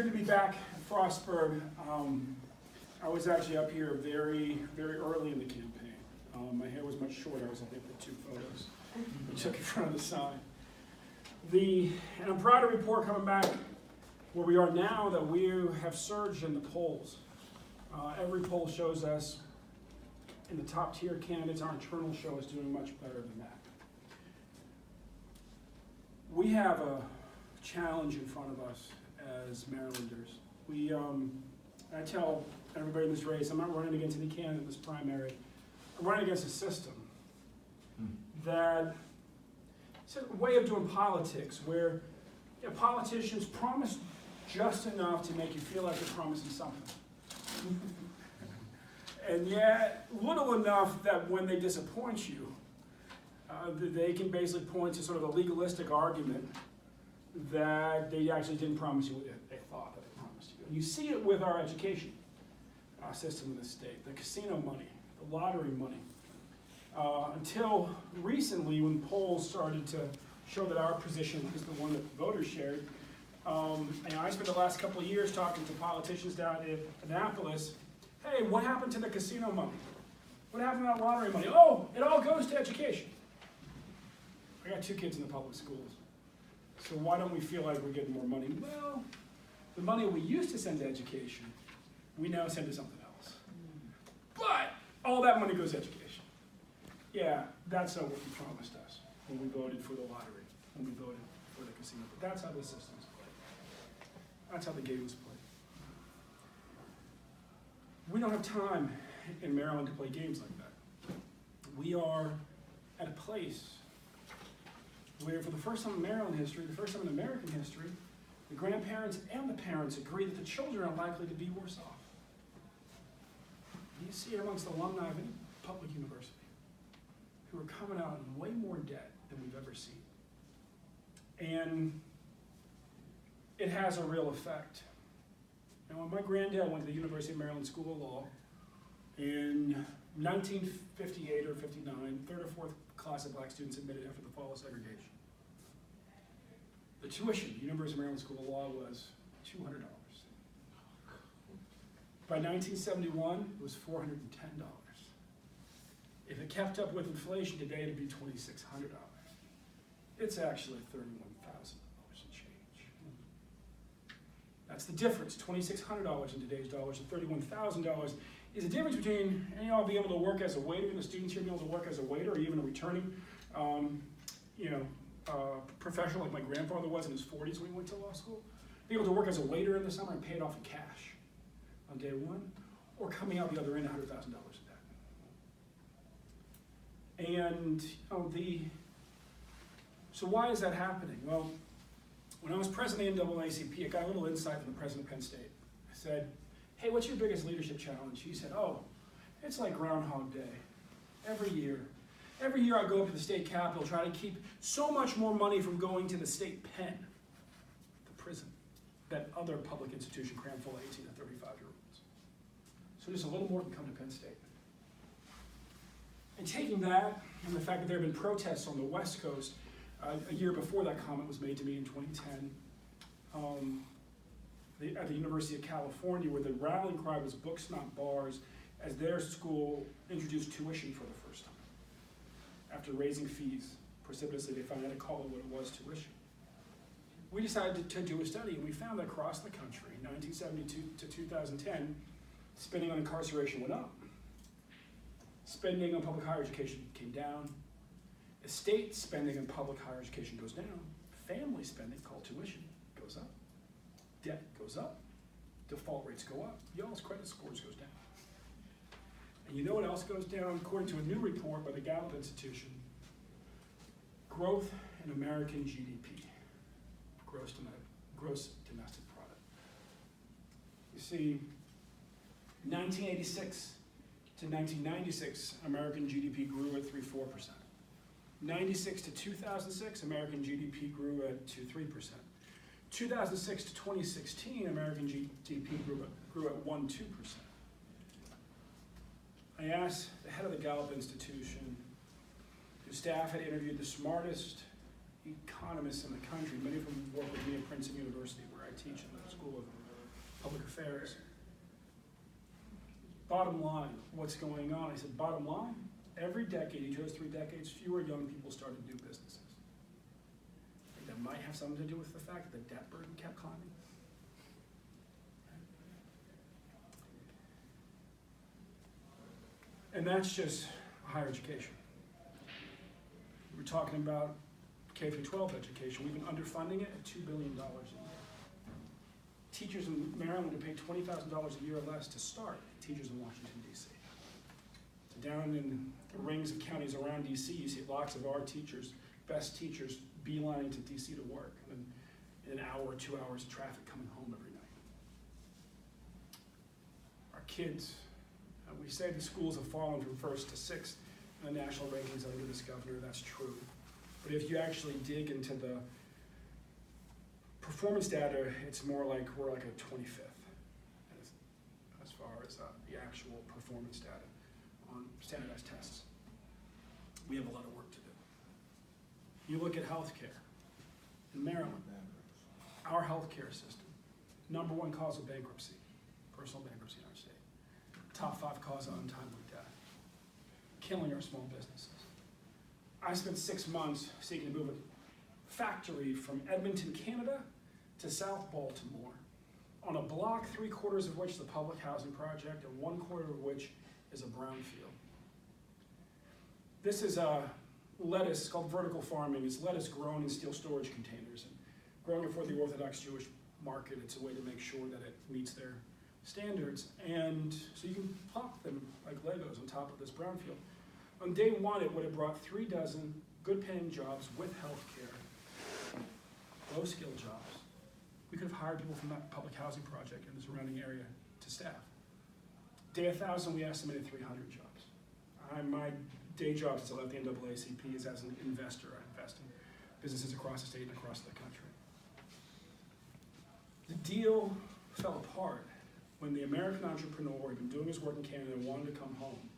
good to be back at Frostburg. I was actually up here very, very early in the campaign. My hair was much shorter. I was only for 2 photos. I took in front of the sign. And I'm proud to report coming back where we are now that we have surged in the polls. Every poll shows us in the top tier candidates. Our internal show is doing much better than that. We have a challenge in front of us as Marylanders. I tell everybody in this race, I'm not running against any candidate in this primary. I'm running against a system that it's a way of doing politics where politicians promise just enough to make you feel like they're promising something. And yet, little enough that when they disappoint you, they can basically point to sort of a legalistic argument that they actually didn't promise you what they thought that they promised you. And you see it with our education system in the state, the casino money, the lottery money. Until recently, when polls started to show that our position is the one that the voters shared, and I spent the last couple of years talking to politicians down in Annapolis. Hey, what happened to the casino money? What happened to that lottery money? Oh, it all goes to education. I got 2 kids in the public schools. So why don't we feel like we're getting more money? Well, the money we used to send to education, we now send to something else. But all that money goes to education. Yeah, that's not what you promised us when we voted for the lottery, when we voted for the casino. But that's how the system's played. That's how the game is played. We don't have time in Maryland to play games like that. We are at a place where for the first time in Maryland history, the first time in American history, the grandparents and the parents agree that the children are likely to be worse off. You see it amongst the alumni of any public university who are coming out in way more debt than we've ever seen. And it has a real effect. Now, when my granddad went to the University of Maryland School of Law in 1958 or 59, 3rd or 4th class of black students admitted after the fall of segregation. The tuition at the University of Maryland School of Law was $200. By 1971, it was $410. If it kept up with inflation today, it'd be $2,600. It's actually $31,000 and change. That's the difference. $2,600 in today's dollars and $31,000 is the difference between any of y'all being able to work as a waiter, and the students here being able to work as a waiter, or even a returning, professional like my grandfather was in his 40s when he went to law school. Be able to work as a waiter in the summer and pay it off in cash on day one, or coming out the other end $100,000 a day. And so why is that happening? Well, when I was president of the NAACP, I got a little insight from the president of Penn State. I said, hey, what's your biggest leadership challenge? He said, oh, it's like Groundhog Day. Every year I go up to the state capitol, try to keep so much more money from going to the state pen, the prison, that other public institution crammed full of 18 to 35-year-olds. So just a little more can come to Penn State. And taking that, and the fact that there have been protests on the West Coast, a year before that comment was made to me in 2010, at the University of California, where the rallying cry was books, not bars, as their school introduced tuition for the first time. After raising fees precipitously, they finally had to call it what it was, tuition. We decided to do a study, and we found that across the country, 1972 to 2010, spending on incarceration went up. Spending on public higher education came down. Estate spending on public higher education goes down. Family spending, called tuition, goes up. Debt goes up. Default rates go up. Y'all's credit scores goes down. And you know what else goes down? According to a new report by the Gallup Institution, growth in American GDP, gross domestic product. You see, 1986 to 1996, American GDP grew at 3-4%. 96 to 2006, American GDP grew at 2-3%. 2006 to 2016, American GDP grew at 1-2%. I asked the head of the Gallup Institution, whose staff had interviewed the smartest economists in the country. Many of them work with me at Princeton University, where I teach in the School of affairs. Bottom line, what's going on? I said, bottom line, every decade, he chose 3 decades, fewer young people started new businesses. I think that might have something to do with the fact that the debt burden kept climbing. And that's just higher education. We're talking about K through 12 education. We've been underfunding it at $2 billion a year. Teachers in Maryland are paid $20,000 a year or less to start. Teachers in Washington, D.C. So down in the rings of counties around D.C., you see lots of our teachers, best teachers, beelining to D.C. to work, and in an hour or 2 hours of traffic coming home every night. Our kids, we say the schools have fallen from 1st to 6th in the national rankings under this governor. That's true. But if you actually dig into the performance data, it's more like we're like a 25th as far as the actual performance data on standardized tests. We have a lot of work to do. You look at healthcare in Maryland, our healthcare system, #1 cause of bankruptcy, personal bankruptcy in our state. Top 5 cause of untimely death, killing our small businesses. I spent 6 months seeking to move a factory from Edmonton, Canada to South Baltimore on a block 3/4 of which is a public housing project and 1/4 of which is a brownfield. This is a lettuce called vertical farming. It's lettuce grown in steel storage containers and growing it for the Orthodox Jewish market. It's a way to make sure that it meets their standards, and so you can plop them like Legos on top of this brownfield. On day 1, it would have brought 3 dozen good-paying jobs with health care, low-skilled jobs. We could have hired people from that public housing project in the surrounding area to staff. Day 1,000, we estimated 300 jobs. My day job since I left the NAACP is as an investor. I invest in businesses across the state and across the country. The deal fell apart when the American entrepreneur had been doing his work in Canada and wanted to come home.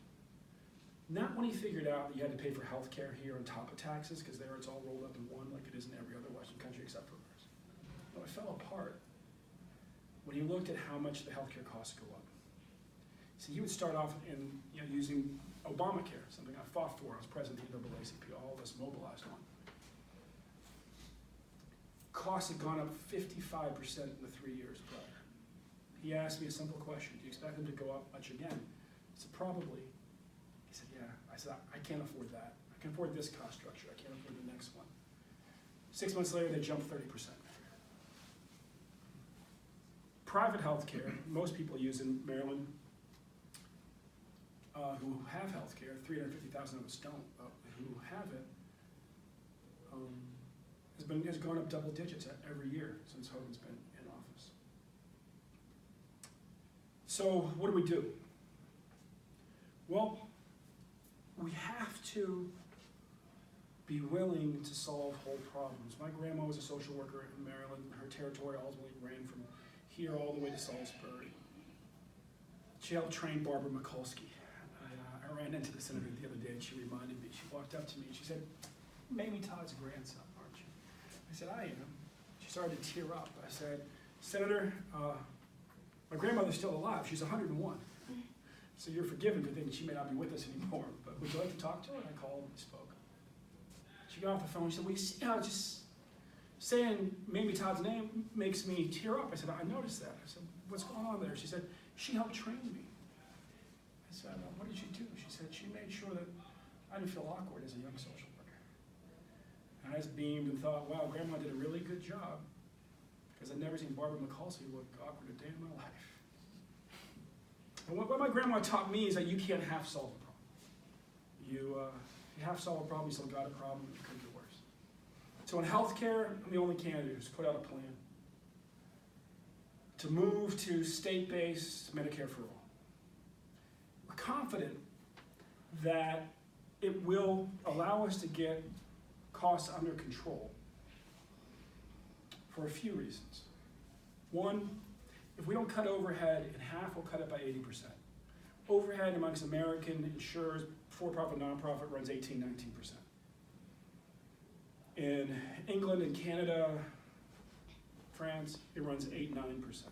Not when he figured out that you had to pay for health care here on top of taxes, because there it's all rolled up in one like it is in every other Western country except for ours. No, it fell apart when he looked at how much the healthcare costs go up. So he would start off in using Obamacare, something I fought for. I was president of the NAACP, all of us mobilized on. Costs had gone up 55% in the 3 years prior. He asked me a simple question: do you expect them to go up much again? I said, probably. He said, yeah. I said, I can't afford that. I can afford this cost structure. I can't afford the next one. 6 months later, they jumped 30%. Private health care, most people use in Maryland who have health care, 350,000 of us don't, who have it, has gone up double digits every year since Hogan's been in office. So what do we do? Well, we have to be willing to solve whole problems. My grandma was a social worker in Maryland. Her territory ultimately ran from here all the way to Salisbury. She helped train Barbara Mikulski. I ran into the senator the other day and she reminded me. She walked up to me and she said, Mamie Todd's grandson, aren't you? I said, I am. She started to tear up. I said, Senator, my grandmother's still alive. She's 101. So you're forgiven for thinking she may not be with us anymore. But would you like to talk to her? And I called and spoke. She got off the phone. She said, well, you see, just saying Mamie Todd's name makes me tear up. I said, I noticed that. I said, what's going on there? She said, she helped train me. I said, what did she do? She said, she made sure that I didn't feel awkward as a young social worker. And I just beamed and thought, wow, Grandma did a really good job, because I'd never seen Barbara Mikulski look awkward a day in my life. And what my grandma taught me is that you can't half-solve a problem. You half-solve a problem, you still got a problem, it could get worse. So in healthcare, I'm the only candidate who's put out a plan to move to state-based Medicare for all. We're confident that it will allow us to get costs under control for a few reasons. One, if we don't cut overhead in half, we'll cut it by 80%. Overhead amongst American insurers, for-profit, non-profit, runs 18, 19%. In England and Canada, France, it runs 8, 9%.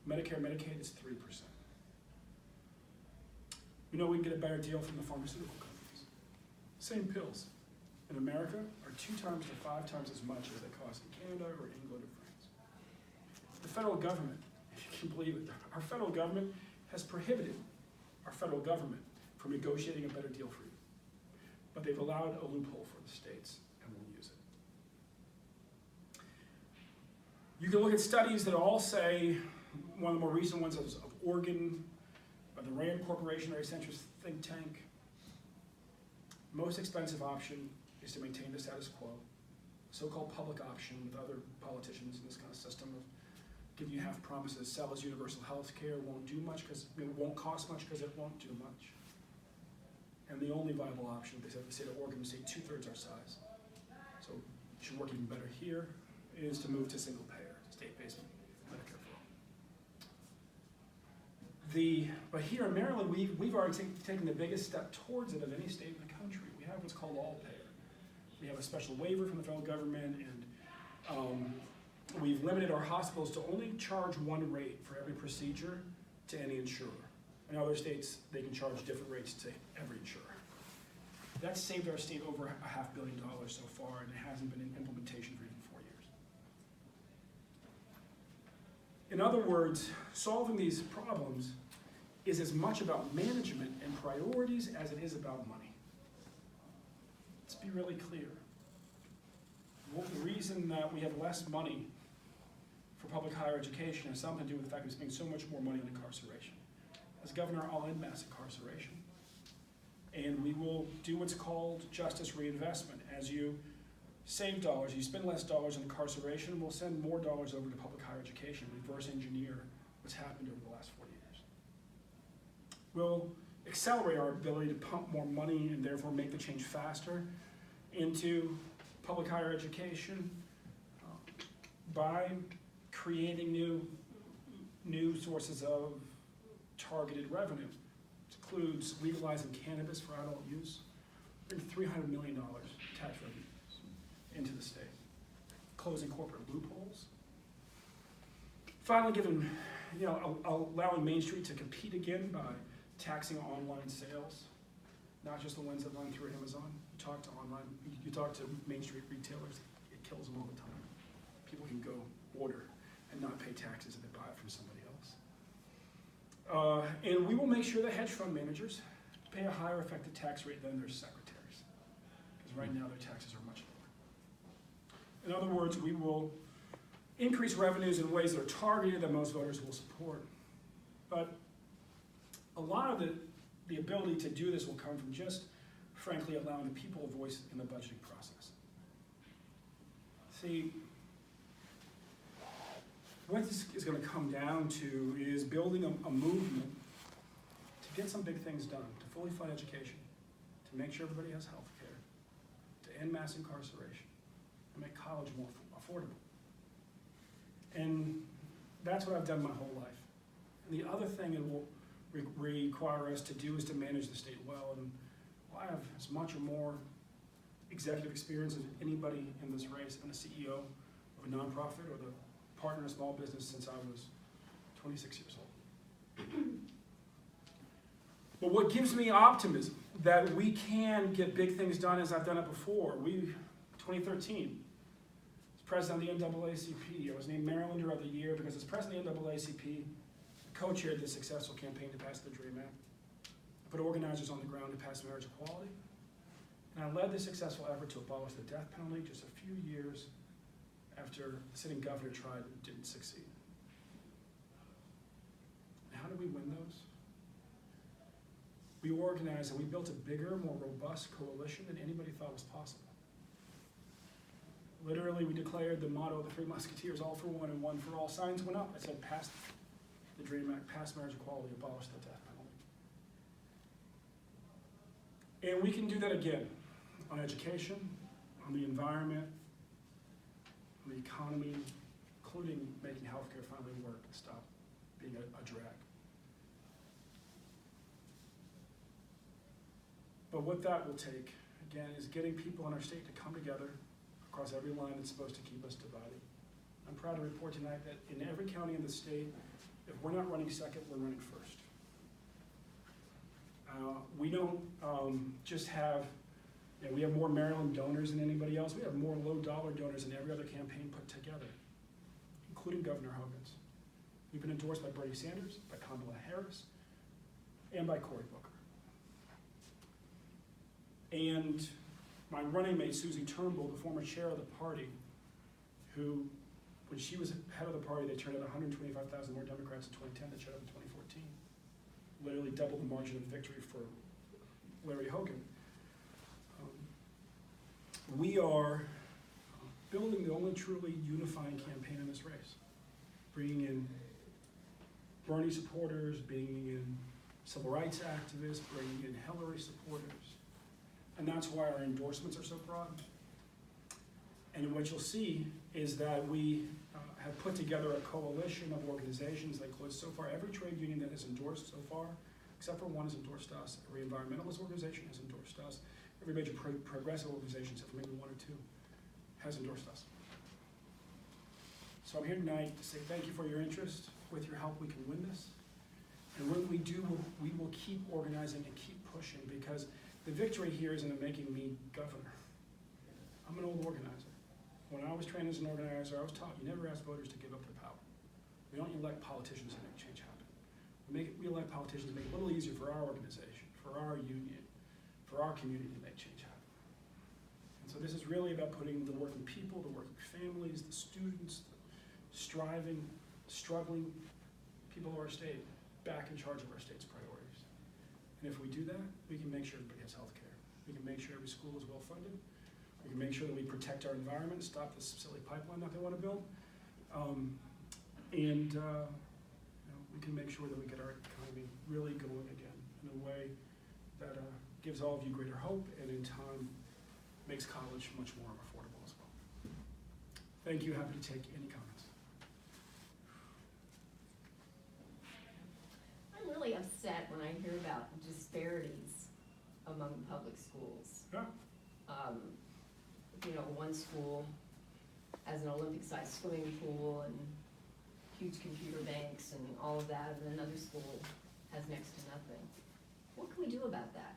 Medicare, Medicaid is 3%. We know we can get a better deal from the pharmaceutical companies. Same pills in America are 2 times to 5 times as much as they cost in Canada or England or France. The federal government, if you can believe it, our federal government has prohibited our federal government from negotiating a better deal for you. But they've allowed a loophole for the states, and we'll use it. You can look at studies that all say, one of the more recent ones is of Oregon, by the Rand Corporation, very centrist think tank. Most expensive option is to maintain the status quo. So-called public option with other politicians in this kind of system of giving you half promises, sell as universal health care, won't do much because it won't cost much because it won't do much. And the only viable option, they said the state of Oregon, state 2/3 our size. So it should work even better here, is to move to single payer, state-based Medicare for all. But here in Maryland, we've already taken the biggest step towards it of any state in the country. We have what's called all payer. We have a special waiver from the federal government, and we've limited our hospitals to only charge one rate for every procedure to any insurer. In other states, they can charge different rates to every insurer. That's saved our state over $500 million so far, and it hasn't been in implementation for even 4 years. In other words, solving these problems is as much about management and priorities as it is about money. Let's be really clear. The reason that we have less money for public higher education has something to do with the fact that we spend so much more money on incarceration. As governor, I'll end mass incarceration. And we will do what's called justice reinvestment. As you save dollars, you spend less dollars on incarceration, we'll send more dollars over to public higher education, reverse engineer what's happened over the last 40 years. We'll accelerate our ability to pump more money and therefore make the change faster into public higher education by creating new sources of targeted revenue. It includes legalizing cannabis for adult use, bring $300 million tax revenue into the state, closing corporate loopholes, finally allowing Main Street to compete again by taxing online sales, not just the ones that run through Amazon. You talk to Main Street retailers, it kills them all the time. People can go order and not pay taxes if they buy it from somebody else. And we will make sure that hedge fund managers pay a higher effective tax rate than their secretaries, because right now their taxes are much lower. In other words, we will increase revenues in ways that are targeted that most voters will support. But a lot of the ability to do this will come from just, frankly, allowing the people a voice in the budgeting process. See, what this is going to come down to is building a movement to get some big things done, to fully fund education, to make sure everybody has health care, to end mass incarceration, and make college more affordable. And that's what I've done my whole life. And the other thing it will require us to do is to manage the state well. And I have as much or more executive experience as anybody in this race. I'm the CEO of a nonprofit or the partner in a small business since I was 26 years old. But what gives me optimism that we can get big things done as I've done it before. 2013, as president of the NAACP, I was named Marylander of the Year because as president of the NAACP, I co-chaired this successful campaign to pass the DREAM Act. I put organizers on the ground to pass marriage equality. And I led the successful effort to abolish the death penalty just a few years after the sitting governor tried and didn't succeed. And how did we win those? We organized and we built a bigger, more robust coalition than anybody thought was possible. Literally, we declared the motto of the Three Musketeers, all for one and one for all. Signs went up. I said, pass the DREAM Act, pass marriage equality, abolish the death penalty. And we can do that again on education, on the environment, on the economy, including making healthcare finally work and stop being a drag. But what that will take, again, is getting people in our state to come together across every line that's supposed to keep us divided. I'm proud to report tonight that in every county in the state, If we're not running second, we're running first. We don't just have, we have more Maryland donors than anybody else. We have more low-dollar donors than every other campaign put together, including Governor Hogan's. We've been endorsed by Bernie Sanders, by Kamala Harris, and by Cory Booker. And my running mate, Susie Turnbull, the former chair of the party, who, when she was head of the party, they turned out 125,000 more Democrats in 2010 than showed up in 2014. Literally double the margin of victory for Larry Hogan. We are building the only truly unifying campaign in this race, bringing in Bernie supporters, bringing in civil rights activists, bringing in Hillary supporters. And that's why our endorsements are so broad. And what you'll see is that we have put together a coalition of organizations that includes so far every trade union that has endorsed so far, except for one has endorsed us. Every environmentalist organization has endorsed us. Every major progressive organization, except for maybe one or two, has endorsed us. So I'm here tonight to say thank you for your interest. With your help, we can win this. And when we do, we will keep organizing and keep pushing, because the victory here isn't in making me governor. I'm an old organizer. When I was trained as an organizer, I was taught you never ask voters to give up their power. We don't elect politicians to make change happen. We elect politicians to make it a little easier for our organization, for our union, for our community to make change happen. And so this is really about putting the working people, the working families, the students, the striving, struggling people of our state back in charge of our state's priorities. And if we do that, we can make sure everybody has health care. We can make sure every school is well funded. We can make sure that we protect our environment, stop this silly pipeline that they want to build. We can make sure that we get our economy really going again in a way that gives all of you greater hope and in time makes college much more affordable as well. Thank you. Happy to take any comments. I'm really upset when I hear about disparities among public schools. Yeah. One school has an Olympic-sized swimming pool and huge computer banks and all of that, and another school has next to nothing. What can we do about that?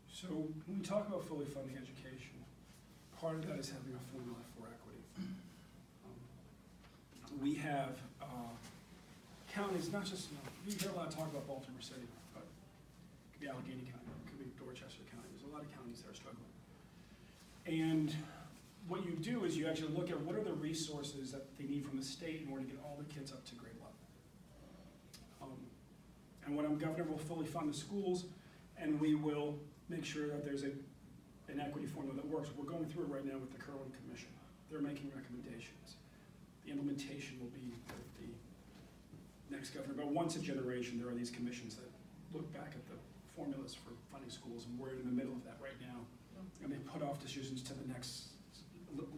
So when we talk about fully funding education, part of that is having a formula for equity. We have counties, not just, you hear a lot of talk about Baltimore City, but it could be Allegheny County, it could be Dorchester County. There's a lot of counties that are struggling. And what you do is you actually look at what are the resources that they need from the state in order to get all the kids up to grade level. And when I'm governor, we'll fully fund the schools, and we will make sure that there's an equity formula that works. We're going through it right now with the Kerwin Commission. They're making recommendations. The implementation will be with the next governor. But once a generation, there are these commissions that look back at the formulas for funding schools, and we're in the middle of that right now. And they put off decisions to the next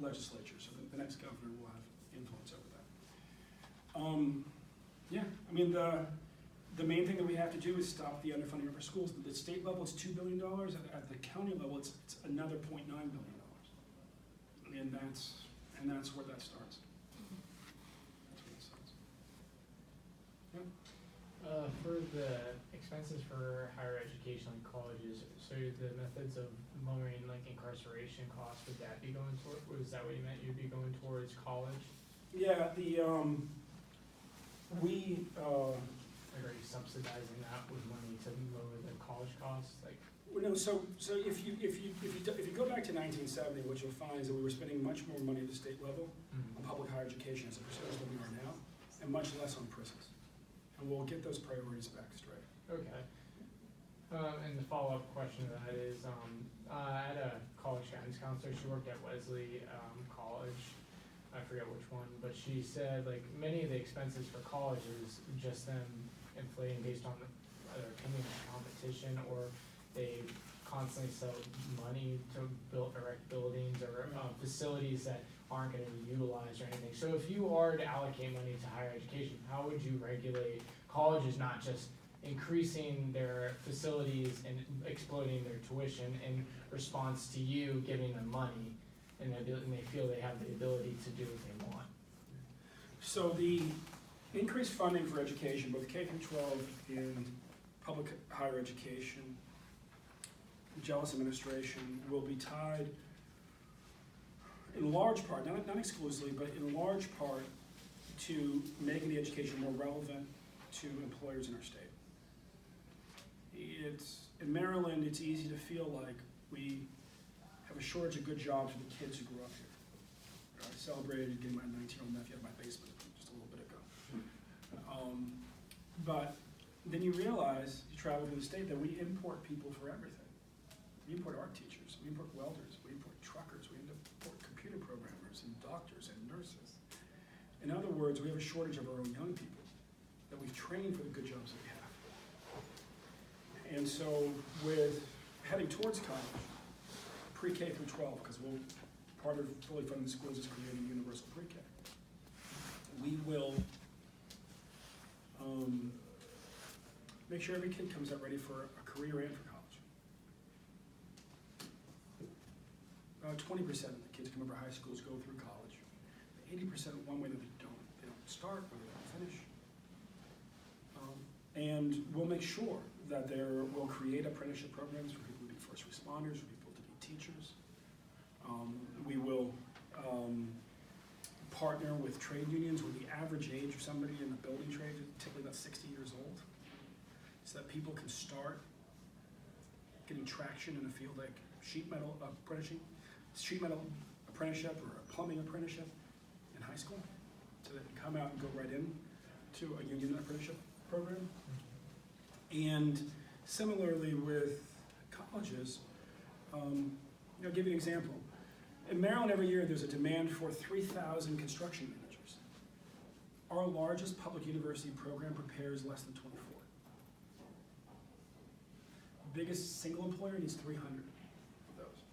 legislature, so that the next governor will have influence over that. The main thing that we have to do is stop the underfunding of our schools. At the state level, it's $2 billion. At the county level, it's another $0.9 billion. And that's where that starts. For the expenses for higher education, like colleges, so the methods of lowering like incarceration costs, would that be going toward, was that what you meant, you'd be going towards college? Yeah, Like, are you subsidizing that with money to lower the college costs? Like, well, no, so if you go back to 1970, what you'll find is that we were spending much more money at the state level on public higher education as a percentage than we are now, and much less on prisons. And we'll get those priorities back straight. okay. And the follow-up question to that is, I had a college guidance counselor. She worked at Wesley College. I forget which one, but she said like many of the expenses for college is just them inflating based on their opinion of competition, or they constantly sell money to erect buildings or facilities that aren't going to be utilized or anything. So if you are to allocate money to higher education, how would you regulate colleges not just increasing their facilities and exploding their tuition in response to you giving them money, and they feel they have the ability to do what they want. So the increased funding for education, both K through 12 in public higher education, jealous administration, will be tied in large part, not exclusively, but in large part to making the education more relevant to employers in our state. In Maryland, it's easy to feel like we have a shortage of good jobs for the kids who grew up here. I celebrated getting my 19-year-old nephew out of my basement just a little bit ago. But then you realize, you travel through the state, that we import people for everything. We import art teachers, we import welders, we import truckers, we import computer programmers and doctors and nurses. In other words, we have a shortage of our own young people that we've trained for the good jobs that we have. And so with heading towards college, pre-K through 12, because part of fully funding schools is creating universal pre-K. We will make sure every kid comes out ready for a career and for college. About 20% of the kids come out of high schools go through college. 80% one way or they don't. They don't start or they don't finish. And we'll make sure that we'll create apprenticeship programs for people to be first responders, for people to be teachers. We will partner with trade unions where the average age of somebody in the building trade is typically about 60 years old, so that people can start getting traction in a field like sheet metal apprenticeship or a plumbing apprenticeship in high school, so they can come out and go right in to a union apprenticeship program. And similarly with colleges, I'll give you an example. In Maryland, every year there's a demand for 3,000 construction managers. Our largest public university program prepares less than 24. The biggest single employer needs 300 of those.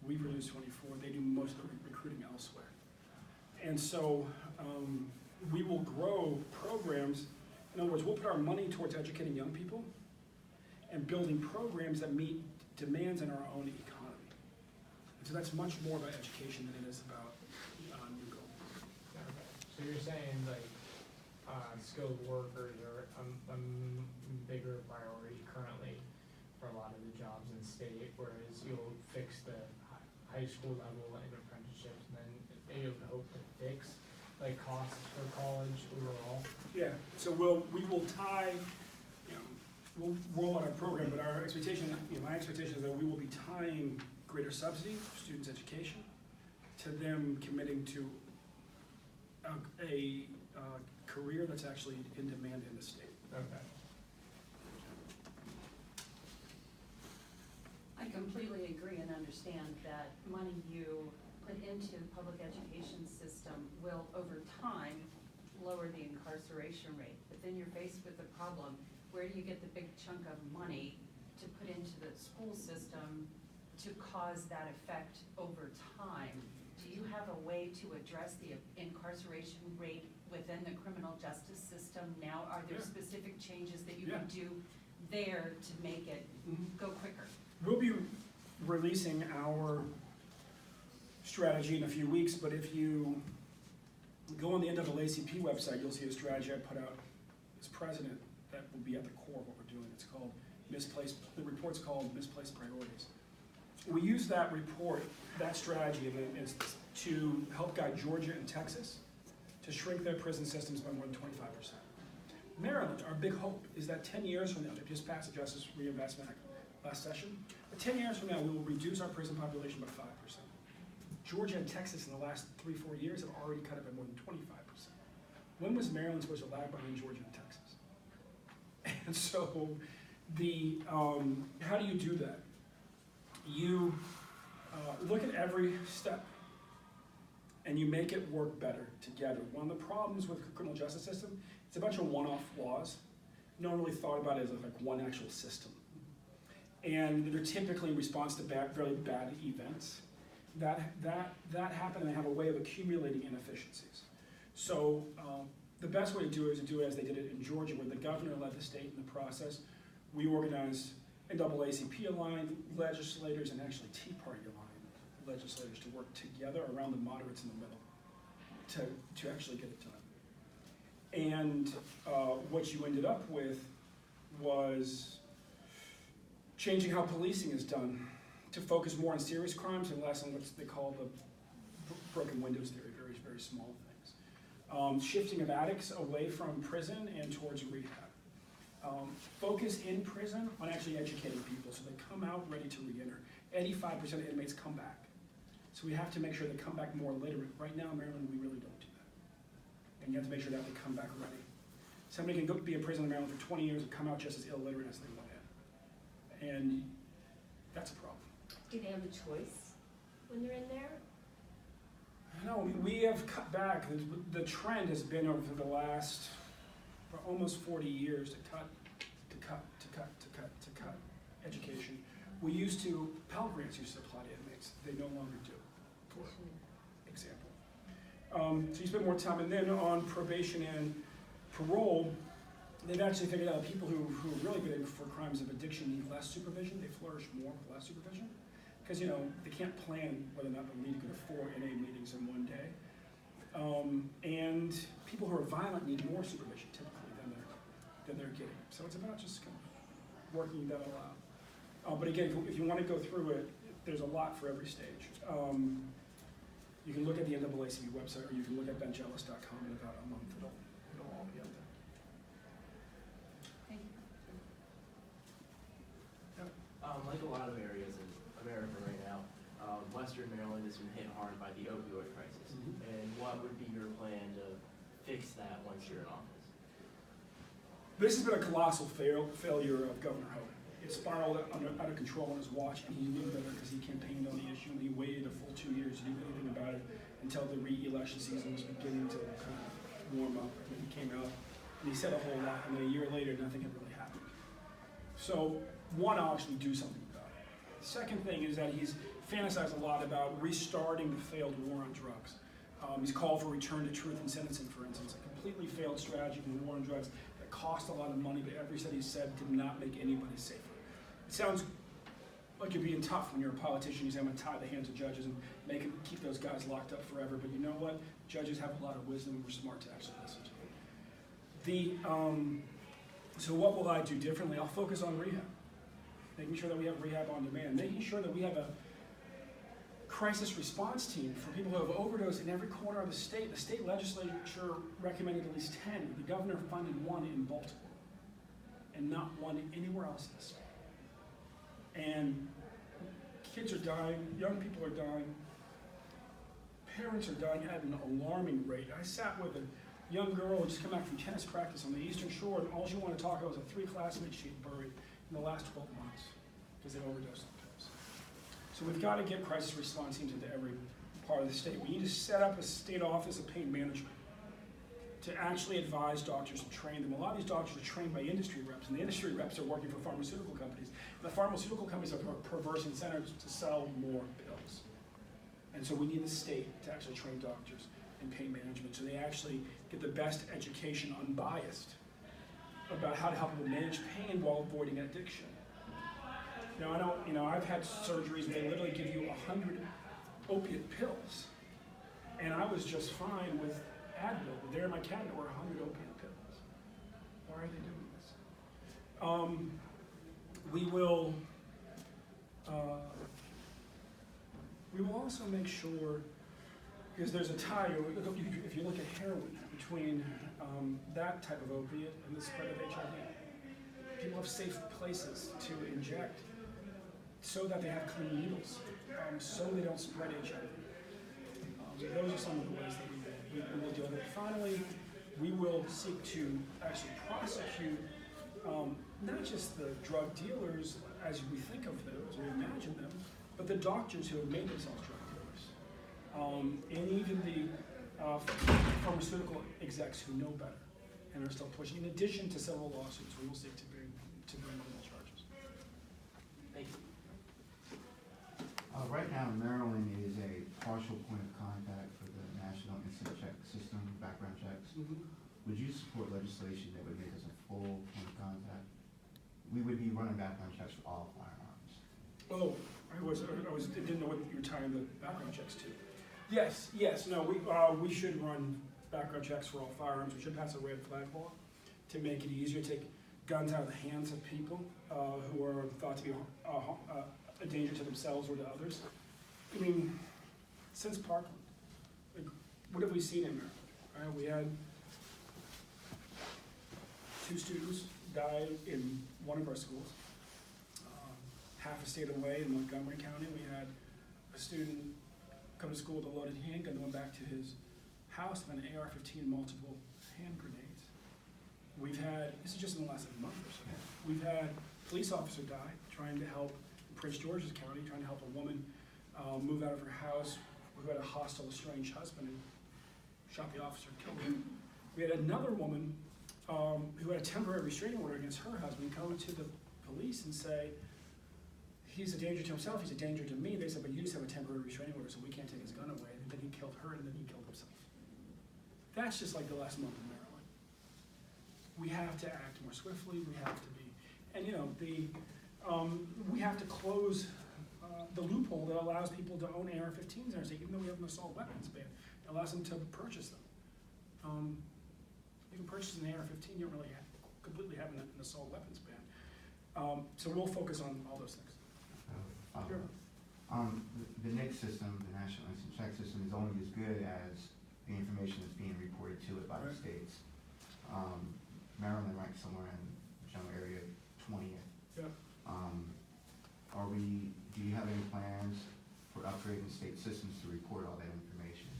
We produce 24. They do most of the recruiting elsewhere. And so we will grow programs. In other words, we'll put our money towards educating young people and building programs that meet demands in our own economy. So that's much more about education than it is about new goals. Okay. So you're saying like skilled workers are a bigger priority currently for a lot of the jobs in the state, whereas you'll fix the high school level and apprenticeships, and then you'll hope to fix like costs for college overall. Yeah. So we will tie. We'll roll out our program, but our expectation, my expectation is that we will be tying greater subsidy for students' education to them committing to a career that's actually in demand in the state. Okay. I completely agree and understand that money you put into the public education system will, over time, lower the incarceration rate. But then you're faced with the problem, where do you get the big chunk of money to put into the school system to cause that effect over time? Do you have a way to address the incarceration rate within the criminal justice system now? Are there specific changes that you can do there to make it go quicker? We'll be releasing our strategy in a few weeks, but if you go on the NAACP website, you'll see a strategy I put out as president that will be at the core of what we're doing. It's called the report's called Misplaced Priorities. We use that report, that strategy, to help guide Georgia and Texas to shrink their prison systems by more than 25%. Maryland, our big hope is that 10 years from now, they just passed the Justice Reinvestment Act last session, but 10 years from now, we will reduce our prison population by 5%. Georgia and Texas in the last 3-4 years have already cut it by more than 25%. When was Maryland supposed to lag behind Georgia and Texas? And so how do you do that? You look at every step and you make it work better together. One of the problems with the criminal justice system, it's a bunch of one-off laws. No one really thought about it as like one actual system. And they're typically in response to very bad events that happen, and they have a way of accumulating inefficiencies. So the best way to do it is to do it as they did it in Georgia, where the governor led the state in the process. We organized NAACP aligned legislators and actually Tea Party aligned legislators to work together around the moderates in the middle to actually get it done. And what you ended up with was changing how policing is done to focus more on serious crimes and less on what they call the broken windows theory, very, very small things. Shifting of addicts away from prison and towards rehab. Focus in prison on actually educating people so they come out ready to re-enter. 85% of inmates come back. So we have to make sure they come back more literate. Right now in Maryland, we really don't do that. And you have to make sure that they come back ready. Somebody can go be in prison in Maryland for 20 years and come out just as illiterate as they went in. And that's a problem. Do they have a choice when they're in there? No, we have cut back. The trend has been over the last for almost 40 years to cut education. We used to, Pell Grants used to apply to inmates. They no longer do, for example. So you spend more time, and then on probation and parole, they've actually figured out people who have really been in for crimes of addiction need less supervision. They flourish more with less supervision. Because, you know, they can't plan whether or not they'll need to go to 4 NA meetings in one day. And people who are violent need more supervision typically than they're getting. So it's about just kind of working that all out. But again, if you want to go through it, there's a lot for every stage. You can look at the NAACP website, or you can look at benchellis.com in about a month. It'll all be up there. Thank you. Like a lot of areas in America right now, Western Maryland has been hit hard by the opioid crisis. And what would be your plan to fix that once you're in office? This has been a colossal failure of Governor Hogan. It spiraled out of control on his watch, and he knew better because he campaigned on the issue, and he waited a full 2 years to do anything about it until the re-election season was beginning to kind of warm up. And he came out, and he said a whole lot, and then a year later, nothing had really happened. So, one, I'll actually do something about it. The second thing is that he's fantasized a lot about restarting the failed war on drugs. He's called for return to truth in sentencing, for instance, a completely failed strategy from the war on drugs that cost a lot of money, but every study said did not make anybody safer. It sounds like you're being tough when you're a politician. You say, I'm going to tie the hands of judges and keep those guys locked up forever. But you know what? Judges have a lot of wisdom, and we're smart to actually listen to them. So what will I do differently? I'll focus on rehab. Making sure that we have rehab on demand. Making sure that we have a crisis response team for people who have overdosed in every corner of the state. The state legislature recommended at least 10. The governor funded 1 in Baltimore and not 1 anywhere else in the state. And kids are dying, young people are dying, parents are dying at an alarming rate. I sat with a young girl who just came back from tennis practice on the Eastern Shore, and all she wanted to talk about was the 3 classmates she had buried in the last 12 months because they overdosed on pills. So we've got to get crisis response teams into every part of the state. We need to set up a state office of pain management to actually advise doctors and train them. A lot of these doctors are trained by industry reps, and the industry reps are working for pharmaceutical companies. The pharmaceutical companies are perverse incentives to sell more pills. And so we need the state to actually train doctors in pain management so they actually get the best education, unbiased, about how to help people manage pain while avoiding addiction. I've had surgeries where they literally give you 100 opiate pills, and I was just fine with Advil, but there in my cabinet were 100 opiate pills. Why are they doing this? We will also make sure, because there's a tie, if you look at heroin, between that type of opiate and the spread of HIV. People have safe places to inject so that they have clean needles, so they don't spread HIV. Those are some of the ways that we will deal with it. Finally, we will seek to actually prosecute not just the drug dealers as we think of them, as we imagine them, but the doctors who have made themselves drug dealers. And even the pharmaceutical execs who know better and are still pushing. In addition to several lawsuits, we will seek to bring criminal charges. Thank you. Right now, Maryland is a partial point of contact for the National Instant Check System, background checks. Would you support legislation that would make us a full point of contact? We would be running background checks for all firearms. Oh, didn't know what you were tying the background checks to. Yes, no, we should run background checks for all firearms. We should pass a red flag law to make it easier to take guns out of the hands of people who are thought to be a danger to themselves or to others. I mean, since Parkland, like, what have we seen in Maryland? We had 2 students die in one of our schools. Half a state away in Montgomery County, we had a student come to school with a loaded handgun, going back to his house with an AR-15 and multiple hand grenades. We've had, this is just in the last month or so, we've had a police officer die trying to help in Prince George's County, trying to help a woman move out of her house who had a hostile, estranged husband and shot the officer and killed him. We had another woman who had a temporary restraining order against her husband come to the police and say, he's a danger to himself, he's a danger to me. They said, but you just have a temporary restraining order, so we can't take his gun away. And then he killed her, and then he killed himself. That's just like the last month in Maryland. We have to act more swiftly, we have to be, and you know, we have to close the loophole that allows people to own AR-15s in our state, even though we have an assault weapons ban. It allows them to purchase them. You can purchase an AR-15, you don't really completely have an assault weapons ban. So we'll focus on all those things. Sure. The NICS system, the National Instant Check System, is only as good as the information that's being reported to it by the states. Maryland ranks somewhere in the general area 20th. Yeah. Do you have any plans for upgrading state systems to record all that information?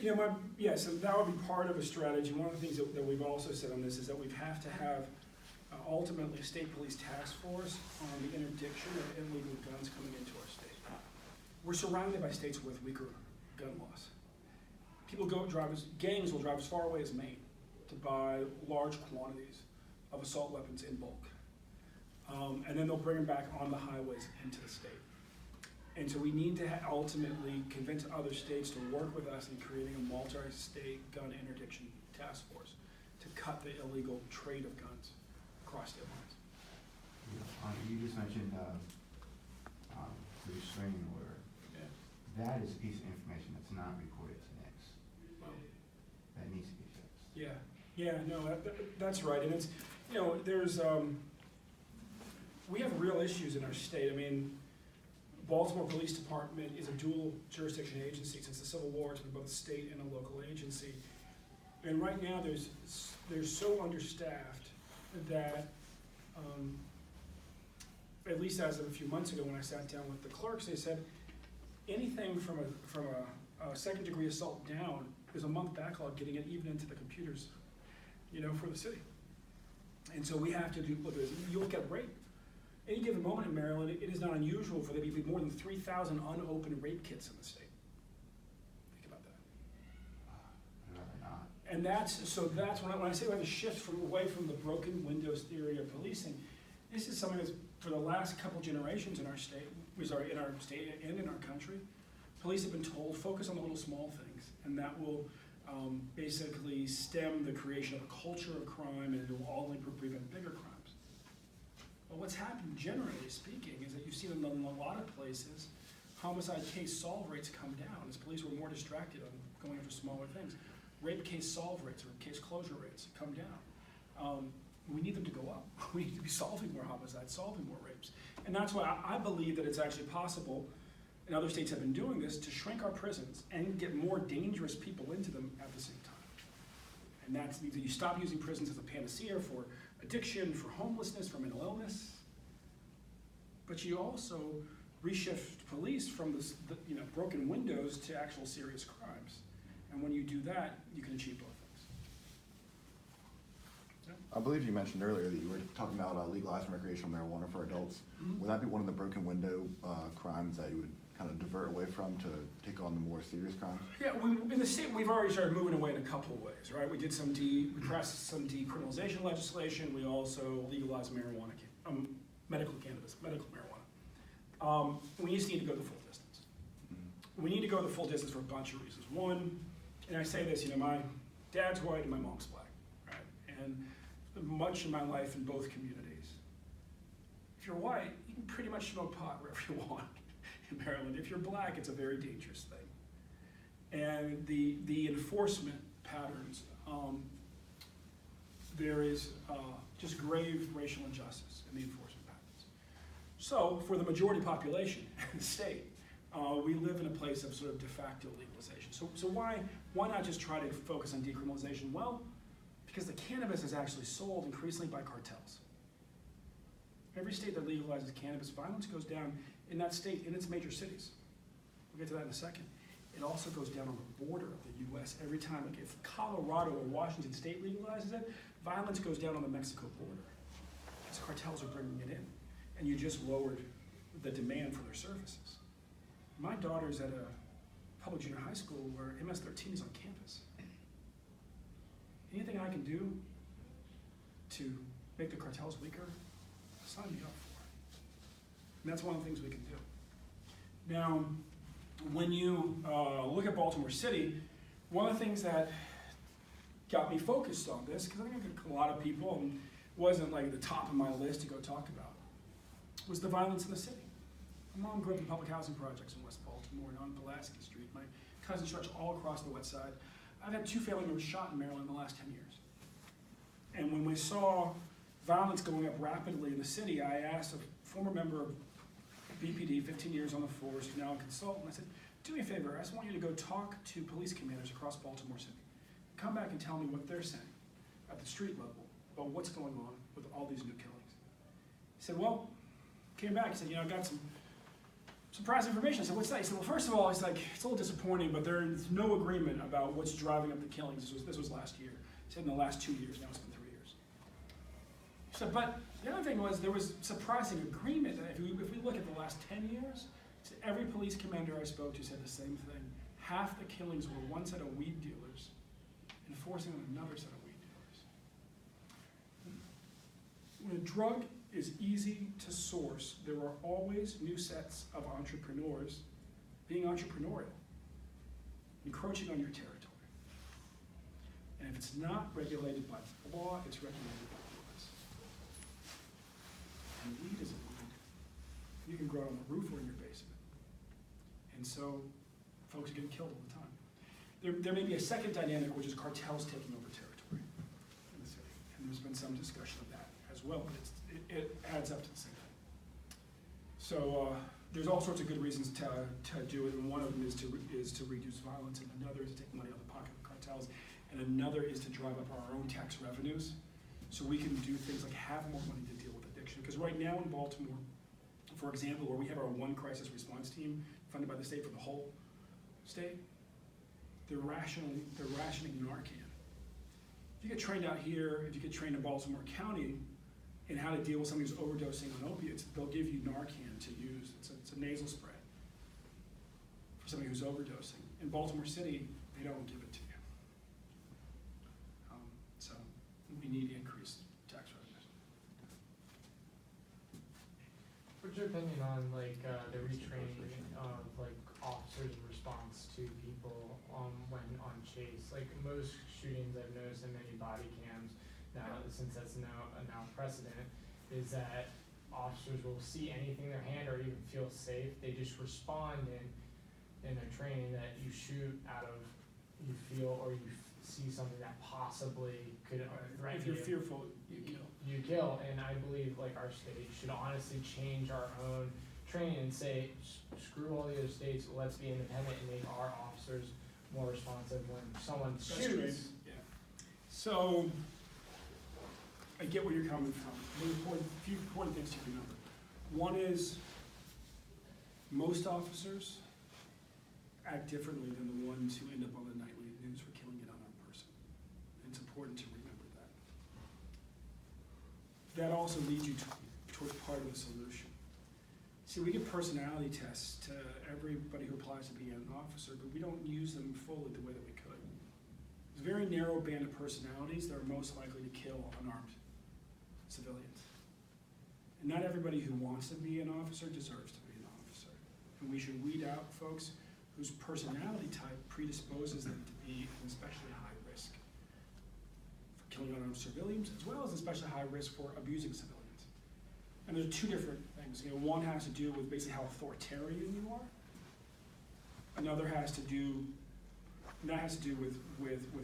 You know, yes, and that would be part of a strategy. One of the things that we've also said on this is that we have to have ultimately a state police task force on the interdiction of illegal guns coming into our state. We're surrounded by states with weaker gun laws. Gangs will drive as far away as Maine to buy large quantities of assault weapons in bulk. And then they'll bring them back on the highways into the state. And so we need to ultimately convince other states to work with us in creating a multi-state gun interdiction task force to cut the illegal trade of guns across state lines. You just mentioned the restraining order. Yeah. That is a piece of information that's not reported to NICS. Well, that needs to be fixed. Yeah, no, that's right. And it's, you know, there's, we have real issues in our state. I mean, Baltimore Police Department is a dual jurisdiction agency. Since the Civil War, it's been both a state and a local agency. And right now, they're so understaffed that, at least as of a few months ago when I sat down with the clerks, they said anything from a second degree assault down, there's a month backlog getting it even into the computers, you know, for the city. And so we have to look at this. You look at rape. Any given moment in Maryland, it is not unusual for there to be more than 3,000 unopened rape kits in the state. Think about that. And that's when I say we have to shift away from the broken windows theory of policing. This is something that's for the last couple generations in our state, and in our country, police have been told focus on the little small things, and that will basically stem the creation of a culture of crime, and it will only prevent bigger crimes. But what's happened, generally speaking, is that you've seen in a lot of places, homicide case solve rates come down as police were more distracted on going after smaller things. Rape case solve rates or case closure rates come down. We need them to go up. We need to be solving more homicides, solving more rapes. And that's why I believe that it's actually possible, and other states have been doing this, to shrink our prisons and get more dangerous people into them at the same time. And that means that you stop using prisons as a panacea for addiction, for homelessness, for mental illness. But you also reshift police from the broken windows to actual serious crimes. And when you do that, you can achieve both things. Yeah. I believe you mentioned earlier that you were talking about legalizing recreational marijuana for adults. Mm-hmm. Would that be one of the broken window crimes that you would kind of divert away from to take on the more serious crimes? Yeah, in the state, we've already started moving away in a couple of ways, right? We passed some decriminalization legislation. We also legalized marijuana, medical cannabis, medical marijuana. We just need to go the full distance. Mm-hmm. We need to go the full distance for a bunch of reasons. One, and I say this, you know, my dad's white and my mom's black, right? And much of my life in both communities. If you're white, you can pretty much smoke pot wherever you want. in Maryland. If you're black, it's a very dangerous thing. And the enforcement patterns, there is just grave racial injustice in the enforcement patterns. So for the majority population in the state, we live in a place of sort of de facto legalization. So why not just try to focus on decriminalization? Well, because the cannabis is actually sold increasingly by cartels. Every state that legalizes cannabis, violence goes down in that state, in its major cities. We'll get to that in a second. It also goes down on the border of the US every time. Like if Colorado or Washington State legalizes it, violence goes down on the Mexico border. Because cartels are bringing it in. And you just lowered the demand for their services. My daughter's at a public junior high school where MS-13 is on campus. Anything I can do to make the cartels weaker, sign me up for it. And that's one of the things we can do. Now, when you look at Baltimore City, one of the things that got me focused on this, because I think a lot of people, and wasn't like the top of my list to go talk about, was the violence in the city. My mom grew up in public housing projects in West Baltimore and on Pulaski Street. My cousins stretch all across the west side. I've had 2 family members shot in Maryland in the last 10 years. And when we saw violence going up rapidly in the city, I asked a former member of BPD, 15 years on the force, who's now a consultant, I said, do me a favor, I just want you to go talk to police commanders across Baltimore City. Come back and tell me what they're saying at the street level about what's going on with all these new killings. He said, well, came back, he said, I got some surprising information. I said, what's that? He said, well, first of all, it's like, it's a little disappointing, but there's no agreement about what's driving up the killings. This was last year. He said, in the last 2 years, now it's been 3 years. He said, but the other thing was, there was surprising agreement that if we look at the last 10 years, every police commander I spoke to said the same thing. Half the killings were one set of weed dealers enforcing on another set of weed dealers. When a drug is easy to source, there are always new sets of entrepreneurs being entrepreneurial, encroaching on your territory. And if it's not regulated by law, it's regulated by laws. And weed is a weed. You can grow it on the roof or in your basement. And so folks are getting killed all the time. There may be a second dynamic, which is cartels taking over territory in the city. And there's been some discussion of that as well, but it adds up to the same thing. So there's all sorts of good reasons to do it, and one of them is to reduce violence, and another is to take money out of the pocket of cartels, and another is to drive up our own tax revenues so we can do things like have more money to deal with addiction. Because right now in Baltimore, for example, where we have our one crisis response team funded by the state for the whole state, they're rationing Narcan. If you get trained out here, if you get trained in Baltimore County in how to deal with somebody who's overdosing on opiates, they'll give you Narcan to use. It's a nasal spray for somebody who's overdosing. In Baltimore City, they don't give it to you. So we need increased tax revenues. What's your opinion on the retraining of officers' response to people when on chase? Like most shootings I've noticed in many body cams now, since that's now precedent, is that officers will see anything in their hand or even feel safe. They just respond in their training that you shoot out of you feel or you see something that possibly could threaten you. If you're fearful, you kill. You kill, and I believe our state should honestly change our own training and say, screw all the other states, let's be independent and make our officers more responsive when someone shoots. Yeah. So, I get where you're coming from. A few important things to remember. One is, most officers act differently than the ones who end up on the nightly news for killing an unarmed person. It's important to remember that. That also leads you towards part of the solution. See, we give personality tests to everybody who applies to be an officer, but we don't use them fully the way that we could. There's a very narrow band of personalities that are most likely to kill unarmed civilians. And not everybody who wants to be an officer deserves to be an officer. And we should weed out folks whose personality type predisposes them to be an especially high risk for killing unarmed civilians, as well as especially high risk for abusing civilians. And there's two different things. One has to do with basically how authoritarian you are. Another has to do, and that has to do with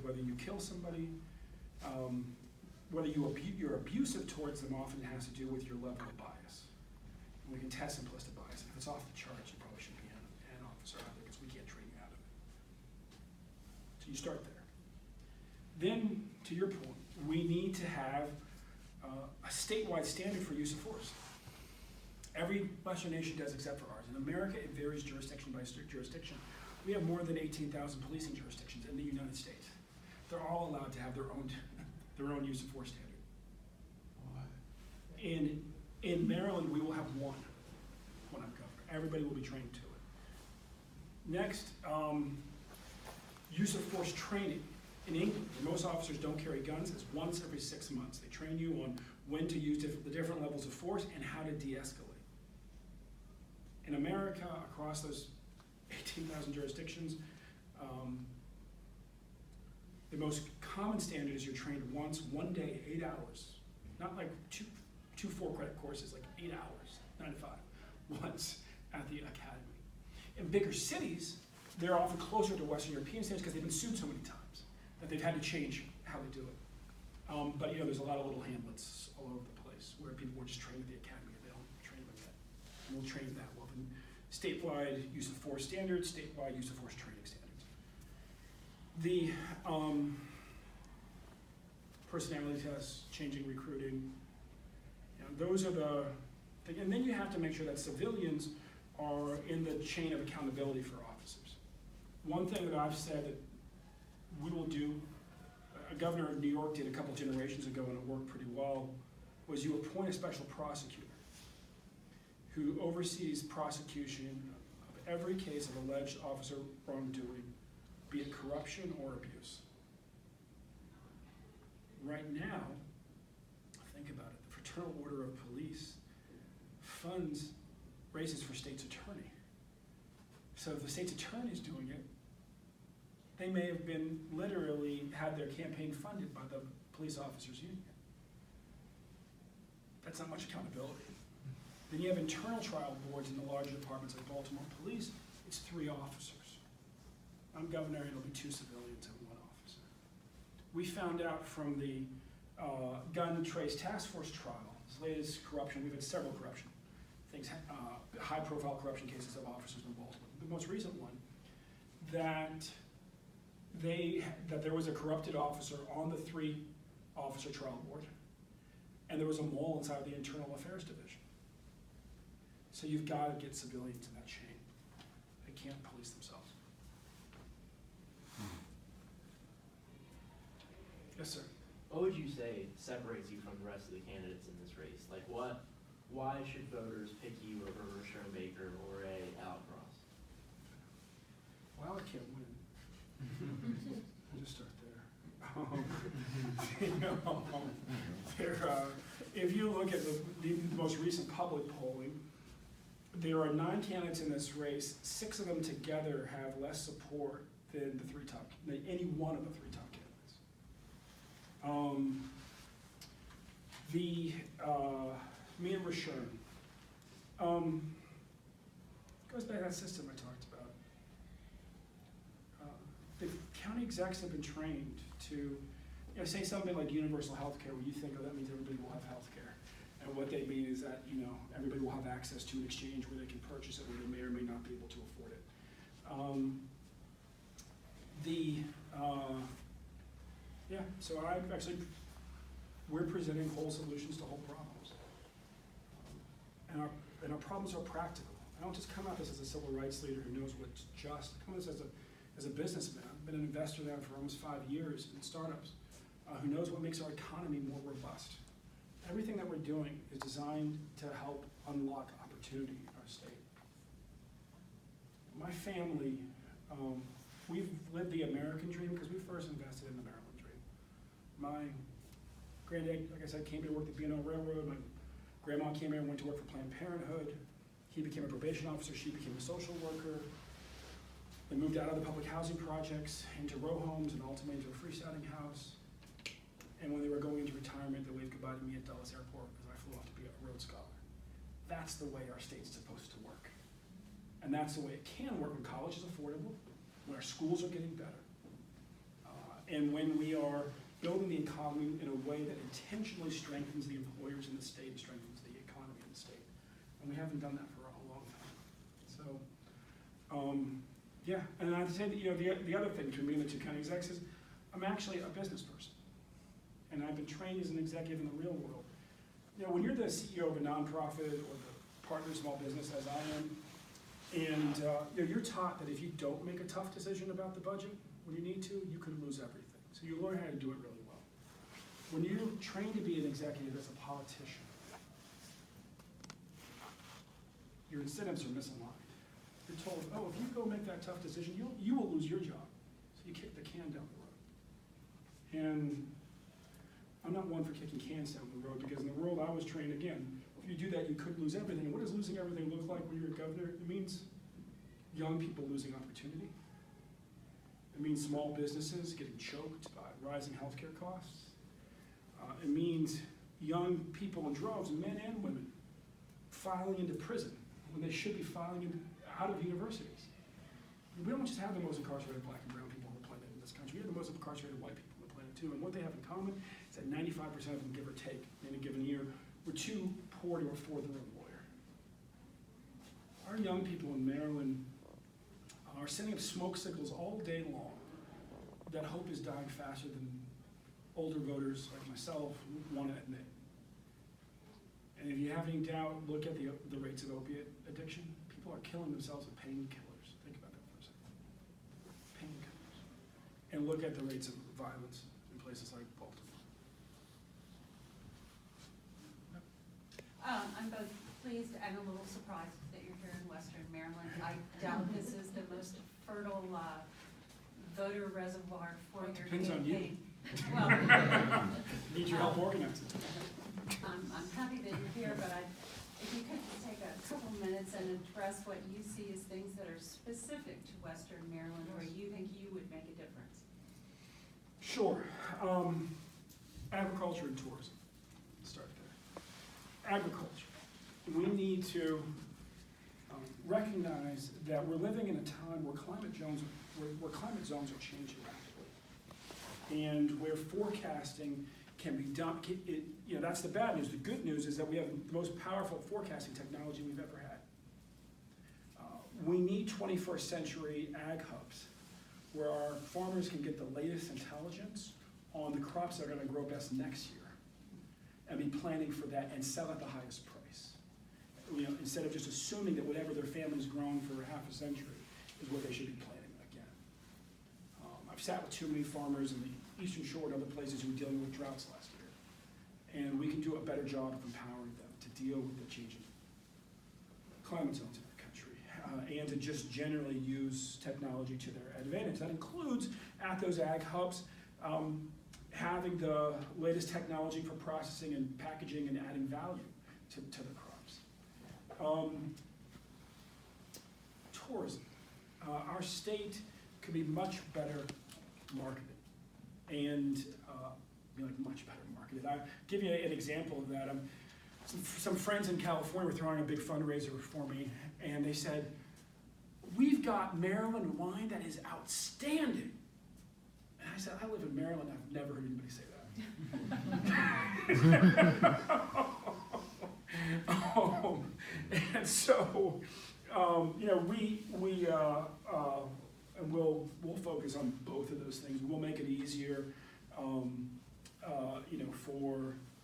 whether you kill somebody, whether you're abusive towards them. Often it has to do with your level of bias. And we can test implicit bias. If it's off the charts, you probably shouldn't be an officer either, because we can't train you out of it. So you start there. Then, to your point, we need to have a statewide standard for use of force. Every Western nation does except for ours. In America, it varies jurisdiction by jurisdiction. We have more than 18,000 policing jurisdictions in the United States. They're all allowed to have their own use of force standard. In Maryland, we will have one when I'm governor. Everybody will be trained to it. Next, use of force training. In England, most officers don't carry guns. It's once every 6 months. They train you on when to use the different levels of force and how to de-escalate. In America, across those 18,000 jurisdictions, the most common standard is you're trained once, one day, 8 hours. Not like two 4-credit courses, like 8 hours, 9 to 5, once at the academy. In bigger cities, they're often closer to Western European standards because they've been sued so many times that they've had to change how they do it. But there's a lot of little hamlets all over the place where people were just trained at the academy and they don't train them yet. And we'll train that. We'll have statewide use of force standards, statewide use of force training standards. The personality tests, changing recruiting, those are the things. And then you have to make sure that civilians are in the chain of accountability for officers. One thing that I've said that we will do, a governor of New York did a couple generations ago and it worked pretty well, was you appoint a special prosecutor who oversees prosecution of every case of alleged officer wrongdoing, be it corruption or abuse. Right now, think about it, the Fraternal Order of Police funds races for state's attorney. So if the state's attorney is doing it, they may have been literally had their campaign funded by the police officers union. That's not much accountability. Then you have internal trial boards in the larger departments like Baltimore Police. It's 3 officers. I'm governor, it'll be 2 civilians and 1 officer. We found out from the gun trace task force trial, this latest corruption, we've had several corruption things, high profile corruption cases of officers in Baltimore. The most recent one, that there was a corrupted officer on the 3-officer trial board, and there was a mole inside the Internal Affairs Division. So you've got to get civilians in that chain. They can't police themselves. Yes, sir. What would you say separates you from the rest of the candidates in this race? Like why should voters pick you over a Schoenbaker or a Alcross? Well, I can't win. We'll just start there. If you look at the most recent public polling, there are 9 candidates in this race. 6 of them together have less support than any one of the 3 top candidates. Me and Rashern. Goes back to that system I talked about. The county execs have been trained to, say something like universal health care, where you think, oh, that means everybody will have health care. And what they mean is that, everybody will have access to an exchange where they can purchase it, where they may or may not be able to afford it. So we're presenting whole solutions to whole problems. And our problems are practical. I don't just come at this as a civil rights leader who knows what's just. I come at this as a businessman. I've been an investor now for almost 5 years in startups, who knows what makes our economy more robust. Everything that we're doing is designed to help unlock opportunity in our state. My family, we've lived the American dream because we first invested in the Maryland dream. My granddad, like I said, came here to work at the B&O Railroad. My grandma came here and went to work for Planned Parenthood. He became a probation officer, she became a social worker. They moved out of the public housing projects into row homes and ultimately into a freestanding house. And when they were going into retirement, they waved goodbye to me at Dulles Airport because I flew off to be a Rhodes Scholar. that's the way our state's supposed to work. And that's the way it can work when college is affordable, when our schools are getting better, and when we are building the economy in a way that intentionally strengthens the employers in the state and strengthens the economy in the state. And we haven't done that for a long time. So, yeah, and I'd say that, the other thing between me and the two county execs is I'm actually a business person. And I've been trained as an executive in the real world. When you're the CEO of a nonprofit or the partner of a small business, as I am, and you're taught that if you don't make a tough decision about the budget when you need to, you could lose everything. So you learn how to do it really well. When you're trained to be an executive as a politician, your incentives are misaligned. You're told, oh, if you go make that tough decision, you will lose your job. So you kick the can down the road. And I'm not one for kicking cans down the road, because in the world I was trained, again, if you do that, you could lose everything. And what does losing everything look like when you're a governor? It means young people losing opportunity. It means small businesses getting choked by rising healthcare costs. It means young people in droves, men and women, filing into prison when they should be filing out of universities. We don't just have the most incarcerated black and brown people on the planet in this country. We have the most incarcerated white people on the planet too. And what they have in common is that 95% of them, give or take, in a given year, were too poor to afford their own lawyer. Our young people in Maryland are sending up smoke signals all day long that hope is dying faster than older voters like myself want to admit. And if you have any doubt, look at the rates of opiate addiction. People are killing themselves with painkillers. Think about that for a second. Painkillers. And look at the rates of violence in places like Baltimore. I'm both pleased and a little surprised that you're here in Western Maryland. I doubt this is the most fertile voter reservoir for your Depends on you. campaign. Well, Need your help organizing. I'm happy that you're here, but if you could just take a couple minutes and address what you see as things that are specific to Western Maryland where you think you would make a difference. Sure. Agriculture and tourism. Let's start there. Agriculture. We need to recognize that we're living in a time where climate zones are changing rapidly, and where forecasting can be done. That's the bad news. The good news is that we have the most powerful forecasting technology we've ever had. We need 21st century ag hubs where our farmers can get the latest intelligence on the crops that are going to grow best next year, and be planning for that and sell at the highest price. Instead of just assuming that whatever their family's grown for half a century is what they should be planting again. I've sat with too many farmers in the Eastern Shore and other places who were dealing with droughts last year, and we can do a better job of empowering them to deal with the changing climate zones in our country, and to just generally use technology to their advantage. That includes, at those ag hubs, having the latest technology for processing and packaging and adding value to the crops. Tourism. Our state could be much better marketed, and much better marketed. I'll give you an example of that. Some friends in California were throwing a big fundraiser for me, and they said, "We've got Maryland wine that is outstanding." And I said, "I live in Maryland. I've never heard anybody say that." And so, and we'll focus on both of those things. We'll make it easier,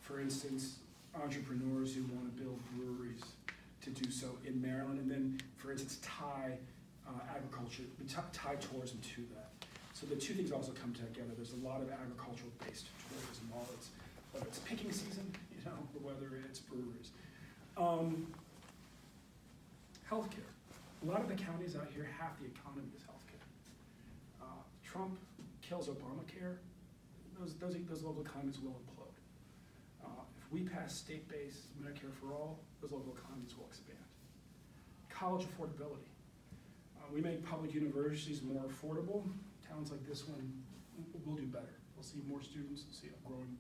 for instance, entrepreneurs who want to build breweries to do so in Maryland, and then, for instance, tie agriculture, tie tourism to that. So the two things also come together. There's a lot of agricultural-based tourism, whether it's picking season, or whether it's breweries. Healthcare. A lot of the counties out here, half the economy is healthcare. Trump kills Obamacare, those local economies will implode. If we pass state-based Medicare for all, those local economies will expand. College affordability. We make public universities more affordable. Towns like this one will do better. We'll see more students, we'll see a growing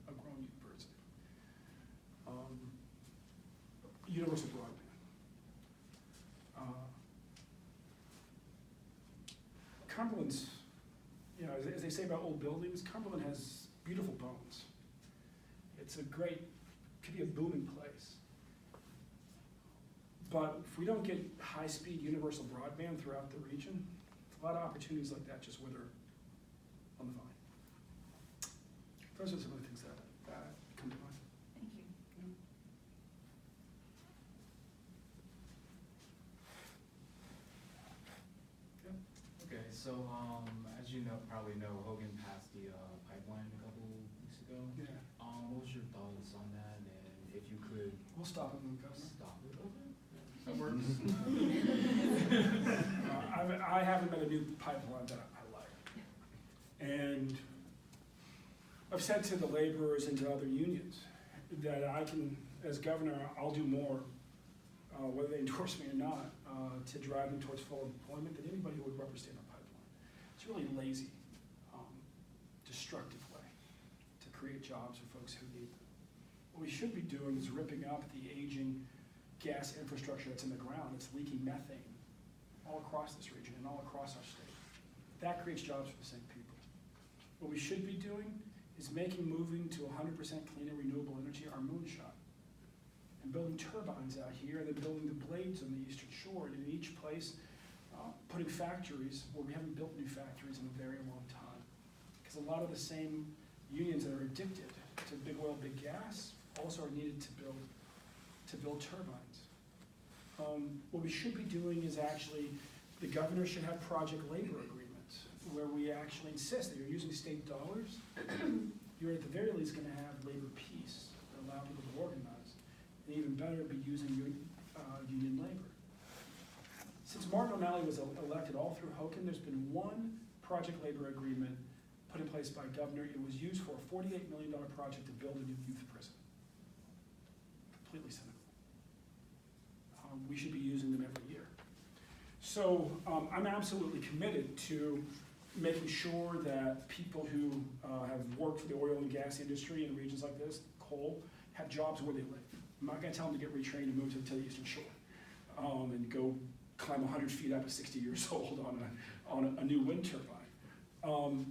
university. Universal broadband. say about old buildings, Cumberland has beautiful bones. It's a great, could be a booming place. But if we don't get high-speed universal broadband throughout the region, a lot of opportunities like that just wither on the vine. Those are some of the things that come to mind. Thank you. Okay, so, as you probably know, Hogan passed the, pipeline a couple weeks ago. Yeah, What was your thoughts on that, and if you could we'll stop it when we go. stop it? Okay. That works. I haven't met a new pipeline that I like. And I've said to the laborers and to other unions that I can, as governor, I'll do more, whether they endorse me or not, to drive them towards full employment than anybody who would rubber stamp a pipeline. It's a really lazy, destructive way to create jobs for folks who need them. What we should be doing is ripping up the aging gas infrastructure that's in the ground. It's leaking methane all across this region and all across our state. That creates jobs for the same people. What we should be doing is moving to 100% clean and renewable energy our moonshot. And building turbines out here, and then building the blades on the eastern shore, and in each place, putting factories where we haven't built new factories in a very long time. Because a lot of the same unions that are addicted to big oil, big gas, also are needed to build turbines. What we should be doing is actually, the governor should have project labor agreements where we actually insist that you're using state dollars. You're at the very least gonna have labor peace that allow people to organize. And even better, be using union labor. Since Martin O'Malley was elected all through Hoken, there's been one project labor agreement put in place by governor. It was used for a $48 million project to build a new youth prison. Completely cynical. We should be using them every year. So I'm absolutely committed to making sure that people who have worked for the oil and gas industry in regions like this, coal, have jobs where they live. I'm not gonna tell them to get retrained and move to the Eastern Shore and go climb 100 feet up at 60 years old on a new wind turbine.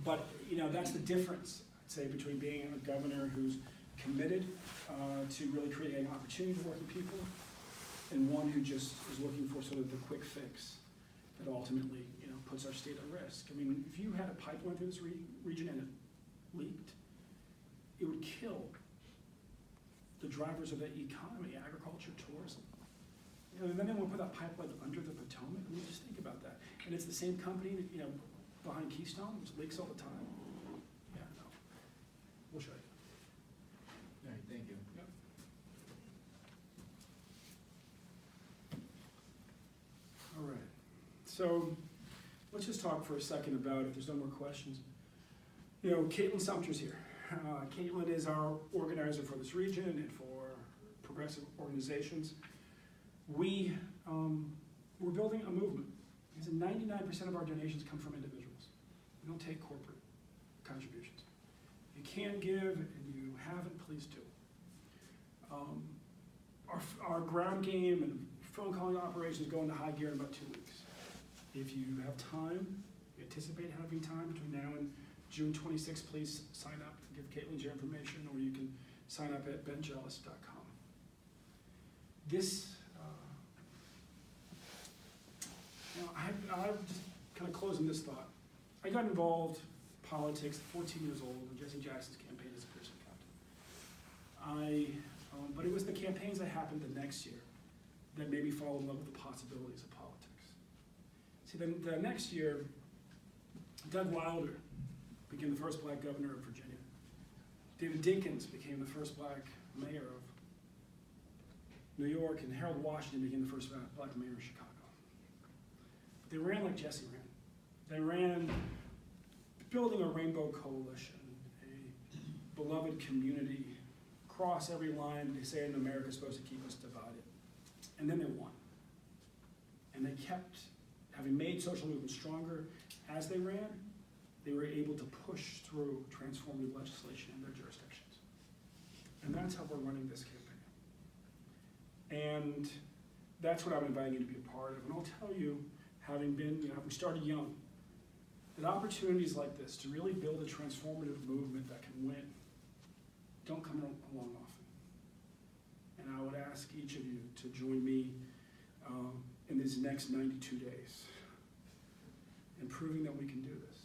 But that's the difference, I'd say, between being a governor who's committed to really creating opportunity for working people, and one who just is looking for sort of the quick fix that ultimately, puts our state at risk. I mean, if you had a pipeline through this region and it leaked, it would kill the drivers of the economy, agriculture, tourism. And then we'll put that pipeline under the Potomac. I mean, just think about that. And it's the same company that, behind Keystone, which leaks all the time. Yeah, no. We'll show you. All right, thank you. Yep. All right. So let's just talk for a second about, if there's no more questions. Caitlin Sumter's here. Caitlin is our organizer for this region and for progressive organizations. We're building a movement. 99% of our donations come from individuals. We don't take corporate contributions. If you can give and you haven't, please do. Our ground game and phone calling operations go into high gear in about 2 weeks. If you have time, you anticipate having time between now and June 26th, please sign up. Give Caitlin your information, or you can sign up at benjealous.com. This, I'm just kind of closing this thought. I got involved in politics at 14 years old in Jesse Jackson's campaign as a Pearson captain. But it was the campaigns that happened the next year that made me fall in love with the possibilities of politics. See, then the next year, Doug Wilder became the first black governor of Virginia. David Dinkins became the first black mayor of New York, and Harold Washington became the first black mayor of Chicago. But they ran like Jesse ran. They ran building a rainbow coalition, a beloved community, cross every line they say in America is supposed to keep us divided. And then they won. And they kept, having made social movements stronger as they ran, they were able to push through transformative legislation in their jurisdictions. And that's how we're running this campaign. And that's what I'm inviting you to be a part of. And I'll tell you, having been, having started young, that opportunities like this to really build a transformative movement that can win don't come along often. And I would ask each of you to join me in these next 92 days in proving that we can do this.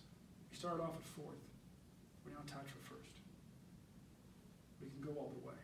We started off at 4th. We're now tied for 1st. We can go all the way.